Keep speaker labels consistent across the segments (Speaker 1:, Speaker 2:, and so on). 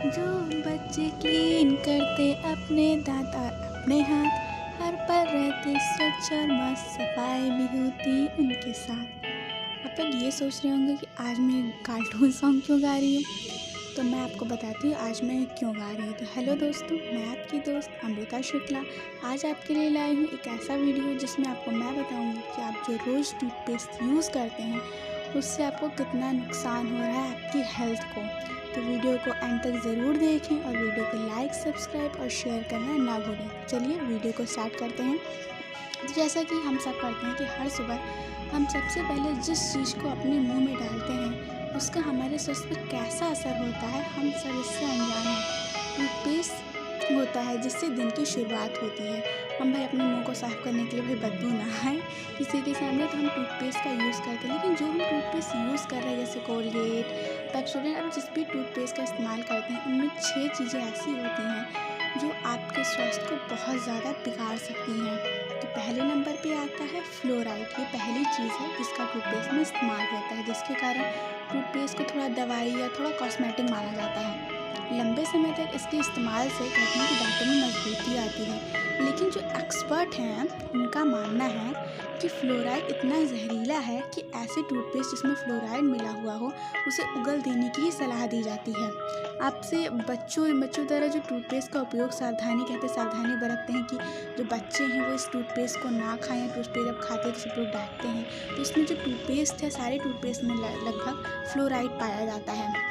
Speaker 1: जो बच्चे क्लीन करते अपने दांत और अपने हाथ, हर पल रहते स्वच्छ और मस्त, सफाई भी होती उनके साथ। आप लोग ये सोच रहे होंगे कि आज मैं कार्टून सॉन्ग क्यों गा रही हूँ, तो मैं आपको बताती हूँ आज मैं क्यों गा रही हूँ। तो हेलो दोस्तों, मैं आपकी दोस्त अमृता शुक्ला आज आपके लिए लाई हूँ एक ऐसा वीडियो जिसमें आपको मैं बताऊँगी कि आप जो रोज़ टूथपेस्ट यूज़ करते हैं उससे आपको कितना नुकसान हो रहा है आपकी हेल्थ को। तो वीडियो को एंड तक ज़रूर देखें और वीडियो को लाइक, सब्सक्राइब और शेयर करना ना भूलें। चलिए वीडियो को स्टार्ट करते हैं। तो जैसा कि हम सब करते हैं कि हर सुबह हम सबसे पहले जिस चीज़ को अपने मुंह में डालते हैं उसका हमारे स्वास्थ्य पर कैसा असर होता है हम सब इससे अनजान हैं। टूथपेस्ट होता है जिससे दिन की शुरुआत होती है। हम भाई अपने मुंह को साफ़ करने के लिए भाई बदबू ना आए किसी के सामने तो हम टूथपेस्ट का यूज़ करते हैं, लेकिन जो हम टूथपेस्ट यूज़ कर रहे हैं जैसे कोलगेट, पेप्सोडेंट, अब जिस भी टूथपेस्ट का इस्तेमाल करते हैं उनमें 6 चीज़ें ऐसी होती हैं जो आपके स्वास्थ्य को बहुत ज़्यादा बिगाड़ सकती हैं। तो पहले नंबर पे आता है फ्लोराइड। ये पहली चीज़ है जिसका टूथपेस्ट में इस्तेमाल होता है, जिसके कारण टूथपेस्ट को थोड़ा दवाई या थोड़ा कॉस्मेटिक माना जाता है। लंबे समय तक इसके इस्तेमाल से कहते हैं कि दांतों में मजबूती आती है, लेकिन जो एक्सपर्ट हैं उनका मानना है कि फ्लोराइड इतना जहरीला है कि ऐसे टूथपेस्ट जिसमें फ्लोराइड मिला हुआ हो उसे उगल देने की ही सलाह दी जाती है। आपसे बच्चों द्वारा जो टूथपेस्ट का उपयोग सावधानी बरतते हैं कि जो बच्चे हैं वो इस टूथपेस्ट को ना खाएं। टूथपेस्ट जब खाते हैं तो सब लोग डांटते हैं। तो इसमें जो टूथपेस्ट है सारे टूथपेस्ट में लगभग फ्लोराइड पाया जाता है,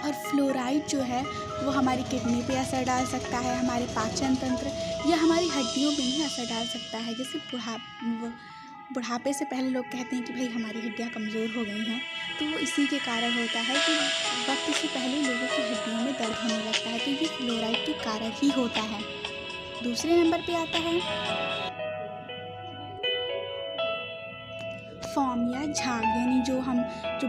Speaker 1: और फ्लोराइड जो है वो हमारी किडनी पे असर डाल सकता है, हमारे पाचन तंत्र या हमारी हड्डियों पे भी असर डाल सकता है। जैसे बुढ़ापे से पहले लोग कहते हैं कि भाई हमारी हड्डियाँ कमज़ोर हो गई हैं, तो वो इसी के कारण होता है कि वक्त से पहले लोगों की हड्डियों में दर्द होने लगता है, तो ये फ्लोराइड के कारण ही होता है। दूसरे नंबर पे आता है फॉर्म या झाग, यानी जो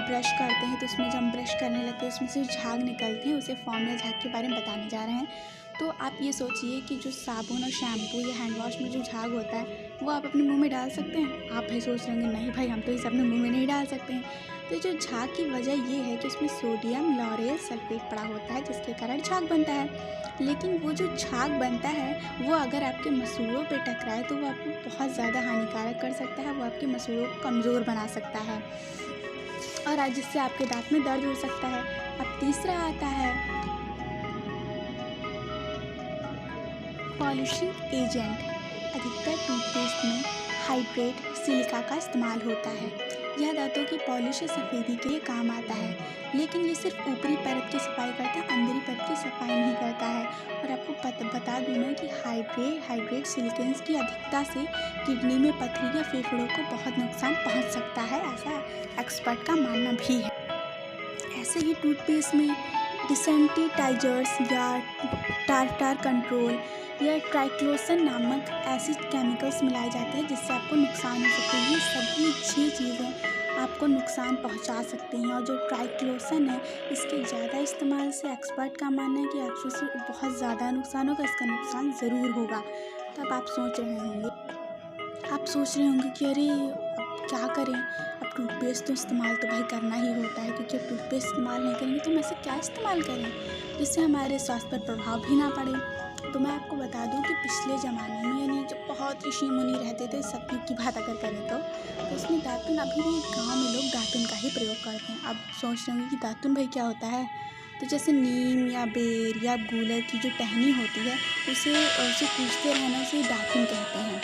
Speaker 1: ब्रश करते हैं तो उसमें जब हम ब्रश करने लगते हैं उसमें से झाग निकलते हैं, उसे फॉर्म या झाग के बारे में बताने जा रहे हैं। तो आप ये सोचिए कि जो साबुन और शैम्पू या हैंड वॉश में जो झाग होता है वो आप अपने मुंह में डाल सकते हैं। आप भाई सोच रहे होंगे नहीं भाई हम तो इसे अपने मुंह में नहीं डाल सकते हैं। तो जो झाग की वजह ये है कि उसमें सोडियम लॉरेल सल्फेट पड़ा होता है जिसके कारण झाग बनता है। लेकिन वो जो झाग बनता है वो अगर आपके मसूड़ों पे टकराए तो वो आपको बहुत ज़्यादा हानिकारक कर सकता है, वो आपके मसूड़ों को कमज़ोर बना सकता है और आज जिससे आपके दांत में दर्द हो सकता है। अब तीसरा आता है पॉलिशिंग एजेंट। अधिकतर टूथपेस्ट में हाइड्रेट सिलिका का इस्तेमाल होता है। यह दांतों की पॉलिश या सफ़ेदी के लिए काम आता है, लेकिन ये सिर्फ ऊपरी परत की सफाई करता है, अंदरी परत की सफाई नहीं करता है। और आपको बता दूँ मैं कि हाइड्रेट सिलिकन्स की अधिकता से किडनी में पथरी या फेफड़ों को बहुत नुकसान पहुंच सकता है, ऐसा एक्सपर्ट का मानना भी है। ऐसे ही टूथपेस्ट में डिसेंटिटाइजर्स या टार्टार कंट्रोल या ट्राइक्लोसन नामक ऐसे केमिकल्स मिलाए जाते हैं जिससे आपको नुकसान हो सकते हैं। ये सभी 6 चीज़ें आपको नुकसान पहुंचा सकती हैं, और जो ट्राइक्लोसन है इसके ज़्यादा इस्तेमाल से एक्सपर्ट का मानना है कि आपको से बहुत ज़्यादा नुकसान होगा, इसका नुकसान ज़रूर होगा। तब आप सोच रहे होंगे कि अरे अब क्या करें, अब टूथपेस्ट तो इस्तेमाल तो भाई करना ही होता है, क्योंकि अब टूथपेस्ट इस्तेमाल नहीं करेंगे तो हम ऐसे क्या इस्तेमाल करें जिससे हमारे स्वास्थ्य पर प्रभाव भी ना पड़े। तो मैं आपको बता दूं कि पिछले ज़माने में यानी जो बहुत ऋषि मुनि रहते थे, सतयुग की बात अगर करें तो उसमें दातुन, अभी भी गाँव में लोग दातुन का ही प्रयोग करते हैं। अब सोच रहे होंगे कि दातुन भाई क्या होता है, तो जैसे नीम या बेर या गूलर की जो टहनी होती है उसे कूचते रहना से दातुन कहते हैं।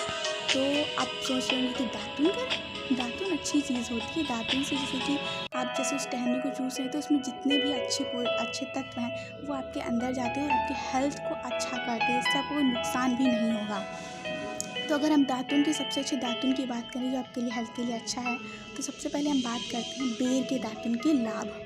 Speaker 1: तो आप सोच रहे होंगे कि दातुन करें, दातुन अच्छी चीज़ होती है। दातुन से जैसे कि आप जैसे उस टहनी को चूस रहे हैं तो उसमें जितने भी अच्छे तत्व हैं वो आपके अंदर जाते हैं और आपके हेल्थ को अच्छा करते हैं, इससे आपको कोई नुकसान भी नहीं होगा। तो अगर हम दातुन के सबसे अच्छे दातुन की बात करें जो आपके लिए हेल्थ के लिए अच्छा है, तो सबसे पहले हम बात करते हैं बेर के दातुन के लाभ।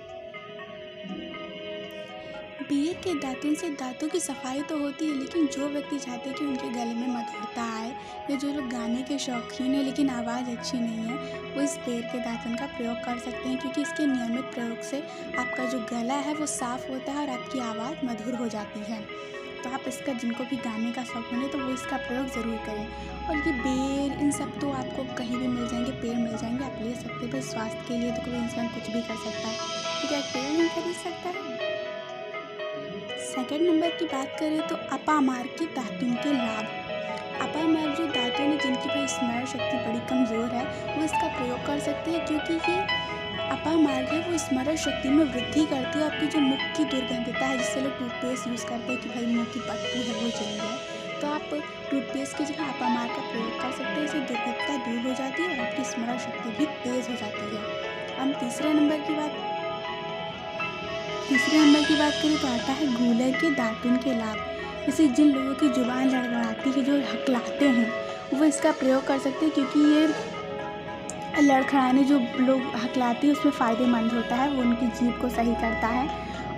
Speaker 1: बेर के दातुन से दांतों की सफाई तो होती है, लेकिन जो व्यक्ति चाहते हैं कि उनके गले में मधुरता आए या जो लोग गाने के शौकीन हैं लेकिन आवाज़ अच्छी नहीं है वो इस बेर के दातुन का प्रयोग कर सकते हैं, क्योंकि इसके नियमित प्रयोग से आपका जो गला है वो साफ़ होता है और आपकी आवाज़ मधुर हो जाती है। तो आप इसका, जिनको भी गाने का शौक है तो वो इसका प्रयोग ज़रूर करें। और ये बेर इन सब तो आपको कहीं भी मिल जाएंगे, पेड़ मिल जाएंगे, आप ले सकते हैं। भाई स्वास्थ्य के लिए तो कोई इंसान कुछ भी कर सकता है, तो क्या पेड़ नहीं खरीद सकता है। सेकंड नंबर की बात करें तो अपामार के दातुन के लाभ। अपामार जो दातुन है जिनकी भाई स्मरण शक्ति बड़ी कमज़ोर है, वो इसका प्रयोग कर सकते हैं, क्योंकि ये अपामार्ग है वो स्मरण शक्ति में वृद्धि करती है। आपकी जो मुख की दुर्गंधता है, जिससे लोग टूथपेस्ट यूज़ करते हैं कि भाई मुँह की बदबू है वो चली जाए, तो आप टूथपेस्ट की जगह अपामार का प्रयोग कर सकते हैं। इससे दुर्गंधता दूर हो जाती है और आपकी स्मरण शक्ति भी तेज़ हो जाती है। हम तीसरे नंबर की बात करें तो आता है गूलर के दातुन के लाभ। जैसे जिन लोगों की जुबान लड़खड़ाती है, जो हकलाते हैं, वो इसका प्रयोग कर सकते हैं, क्योंकि ये लड़खड़ाने जो लोग हकलाती है उसमें फ़ायदेमंद होता है, वो उनकी जीभ को सही करता है।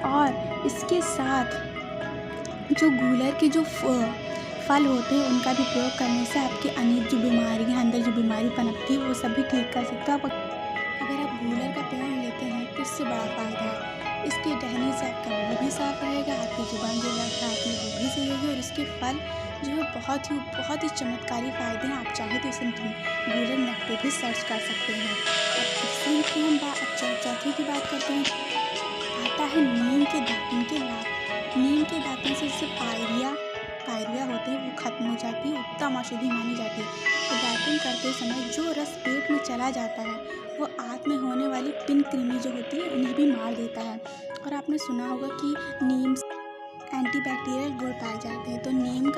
Speaker 1: और इसके साथ जो गूलर के जो फल होते हैं उनका भी प्रयोग करने से आपकी अनेक जो बीमारियाँ, अंदर जो बीमारी पनपती है वो सब भी ठीक कर सकते हो। अगर आप गूलर का पेड़ लेते हैं तो इससे बड़ा फ़ायदा है। इसके टहनी से आपका मुँह भी साफ रहेगा, आपकी जुबान जो लड़खड़ाती है वो भी सही होगी, और इसके फल जो है बहुत ही चमत्कारी फ़ायदे हैं। आप चाहे तो इसे गूगल मैप पे भी सर्च कर सकते हैं। अब चौथी की बात करते हैं, आता है नीम के दातुन के लाभ। नीम के दातुन से जैसे पायरिया होते हैं वो खत्म हो जाती है, उत्तम औषधि मानी जाती है। तो दातुन करते समय जो रस पेट में चला जाता है वो आंत में होने वाली पिन कृमि जो होती है उन्हें भी मार देता है। और आपने सुना होगा कि नीम एंटीबैक्टीरियल गुण पाए जाते हैं। तो नीम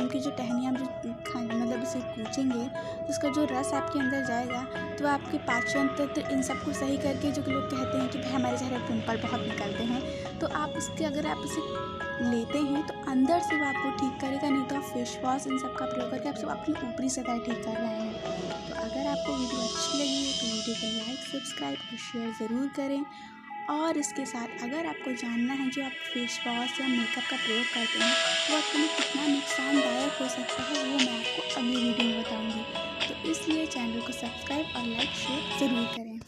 Speaker 1: की जो टहनी आप जो मतलब उसे कूचेंगे तो उसका जो रस आपके अंदर जाएगा तो आपके पाचन तंत्र इन सब को सही करके, जो लोग कहते हैं कि भाई हमारे चेहरे पर पिंपल बहुत निकलते हैं, तो आप इसके अगर आप इसे लेते हैं तो अंदर से वो आपको ठीक करेगा। नहीं तो आप फेस वॉश इन सब का प्रयोग करके आप सब अपनी ऊपरी सतह ठीक कर रहे हैं। तो अगर आपको वीडियो अच्छी लगी है तो वीडियो को लाइक, सब्सक्राइब और शेयर ज़रूर करें। और इसके साथ अगर आपको जानना है जो आप फेस वॉश या मेकअप का प्रयोग करते हैं वो आपके लिए कितना नुकसानदायक हो सकता है, वो मैं आपको अगली वीडियो में बताऊंगी। तो इसलिए चैनल को सब्सक्राइब और लाइक शेयर ज़रूर करें।